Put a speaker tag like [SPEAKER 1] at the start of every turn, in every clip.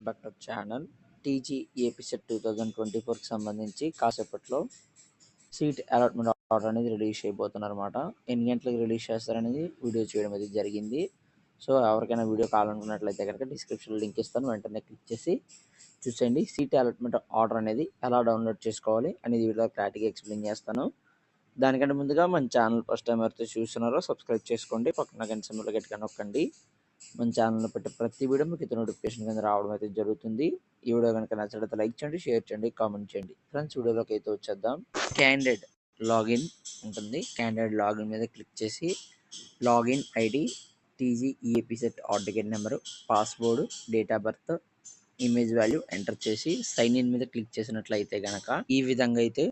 [SPEAKER 1] Back to channel. TG EAPCET 2024కి సంబంధించి కాసేపట్లో సీట్ అలాట్మెంట్ ఆర్డర్ అనేది రిలీజ్ చేయబోతున్నారు అనమాట. ఎన్ని గంటలకు రిలీజ్ చేస్తారనేది వీడియో చేయడం అనేది జరిగింది. సో ఎవరికైనా వీడియో కావాలనుకున్నట్లయితే కనుక డిస్క్రిప్షన్లో లింక్ ఇస్తాను, వెంటనే క్లిక్ చేసి చూసేయండి. సీట్ అలాట్మెంట్ ఆర్డర్ అనేది ఎలా డౌన్లోడ్ చేసుకోవాలి అనేది వీడియో క్లారిటీగా ఎక్స్ప్లెయిన్ చేస్తాను. దానికంటే ముందుగా మన ఛానల్ ఫస్ట్ టైం ఎవరైతే చూస్తున్నారో సబ్స్క్రైబ్ చేసుకోండి, పక్కన గంట సింబల్ గట్టిగా నొక్కండి. మన ఛానల్లో పెట్టే ప్రతి వీడియో మీకు అయితే నోటిఫికేషన్ కింద రావడం అయితే జరుగుతుంది. ఈ వీడియో కనుక నచ్చినట్లయితే లైక్ చేయండి, షేర్ చేయండి, కామెంట్ చేయండి. ఫ్రెండ్స్, వీడియోలోకి అయితే వచ్చేద్దాం. క్యాండిడేట్ లాగిన్ ఉంటుంది. క్యాండిడేట్ లాగిన్ మీద క్లిక్ చేసి login ID, TG EAP set all ticket number, password, date of birth, image value enter చేసి సైన్ ఇన్ మీద క్లిక్ చేసినట్లయితే కనుక ఈ విధంగా అయితే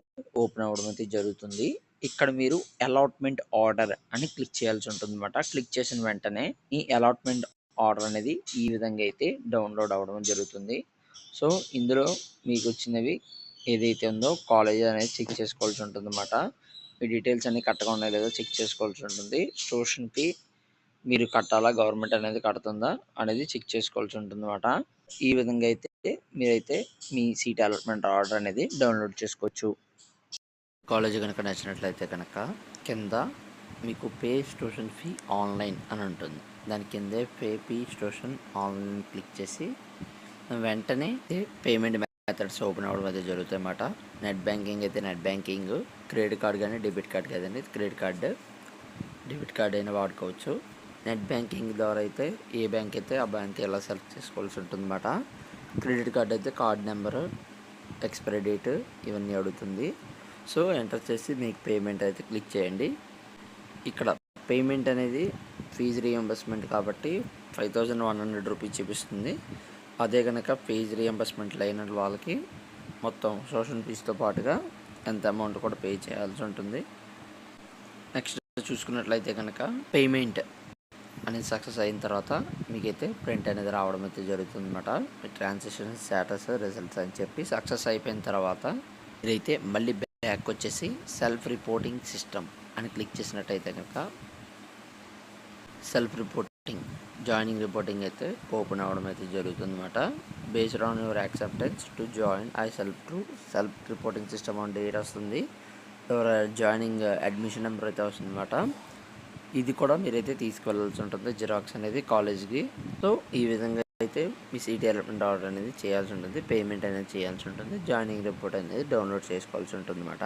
[SPEAKER 1] ఓపెన్ అవ్వడం అయితే జరుగుతుంది. ఇక్కడ మీరు అలాట్మెంట్ ఆర్డర్ అని క్లిక్ చేయాల్సి ఉంటుంది అనమాట. క్లిక్ చేసిన వెంటనే ఈ అలాట్మెంట్ ఆర్డర్ అనేది ఈ విధంగా అయితే డౌన్లోడ్ అవ్వడం జరుగుతుంది. సో ఇందులో మీకు వచ్చినవి ఏదైతే ఉందో కాలేజ్ అనేది చెక్ చేసుకోవాల్సి ఉంటుంది అనమాట. మీ డీటెయిల్స్ అన్ని కరెక్ట్గా ఉన్నాయో లేదో చెక్ చేసుకోవాల్సి ఉంటుంది. ట్యూషన్ ఫీ మీరు కట్టాలా, గవర్నమెంట్ అనేది కడుతుందా అనేది చెక్ చేసుకోవాల్సి ఉంటుంది అనమాట. ఈ విధంగా అయితే మీరైతే మీ సీట్ అలాట్మెంట్ ఆర్డర్ అనేది డౌన్లోడ్ చేసుకోవచ్చు. కాలేజ్ కనుక నచ్చినట్లయితే కనుక కింద మీకు పే ట్యూషన్ ఫీ ఆన్లైన్ అని ఉంటుంది. దాని కిందే పే ట్యూషన్ ఆన్లైన్ క్లిక్ చేసి వెంటనే పేమెంట్ మెథడ్స్ ఓపెన్ అవ్వడం అయితే జరుగుతాయి అన్నమాట. నెట్ బ్యాంకింగ్ అయితే నెట్ బ్యాంకింగ్, క్రెడిట్ కార్డ్ కానీ డెబిట్ కార్డ్ కదండి, క్రెడిట్ కార్డు డెబిట్ కార్డ్ అయినా వాడుకోవచ్చు. నెట్ బ్యాంకింగ్ ద్వారా అయితే ఏ బ్యాంక్ అయితే ఆ బ్యాంక్ ఎలా సెలెక్ట్ చేసుకోవాల్సి ఉంటుంది అన్నమాట. క్రెడిట్ కార్డ్ అయితే కార్డ్ నెంబరు, ఎక్స్పైరీ డేట్ ఇవన్నీ అడుగుతుంది. సో ఎంటర్ చేసి మీకు పేమెంట్ అయితే క్లిక్ చేయండి. ఇక్కడ పేమెంట్ అనేది ఫీజు రీఎంబర్స్మెంట్ కాబట్టి 5100 రూపీస్ చూపిస్తుంది. అదే కనుక ఫీజు రీఎంబర్స్మెంట్ లేని వాళ్ళకి మొత్తం ట్యూషన్ ఫీజుతో పాటుగా ఎంత అమౌంట్ కూడా పే చేయాల్సి ఉంటుంది. నెక్స్ట్ చూసుకున్నట్లయితే కనుక పేమెంట్ అనేది సక్సెస్ అయిన తర్వాత మీకైతే ప్రింట్ అనేది రావడం అయితే జరుగుతుంది అనమాట. ట్రాన్సాక్షన్ స్టేటస్ రిజల్ట్స్ అని చెప్పి సక్సెస్ అయిపోయిన తర్వాత మీరైతే మళ్ళీ బ్యాక్ వచ్చేసి సెల్ఫ్ రిపోర్టింగ్ సిస్టమ్ అని క్లిక్ చేసినట్టయితే కనుక సెల్ఫ్ రిపోర్టింగ్ జాయినింగ్ రిపోర్టింగ్ అయితే ఓపెన్ అవ్వడం అయితే జరుగుతుంది అనమాట. Based on your acceptance to join I self reporting system అని డేట్ వస్తుంది. యువర్ జాయినింగ్ అడ్మిషన్ నెంబర్ అయితే వస్తుంది అనమాట. ఇది కూడా మీరైతే తీసుకెళ్ళాల్సి ఉంటుంది జిరాక్స్ అనేది కాలేజ్కి. సో ఈ విధంగా అయితే మీ సీట్ అలాట్మెంట్ ఆర్డర్ అనేది చేయాల్సి ఉంటుంది, పేమెంట్ అనేది చేయాల్సి ఉంటుంది, జాయినింగ్ రిపోర్ట్ అనేది డౌన్లోడ్ చేసుకోవాల్సి ఉంటుంది అన్నమాట.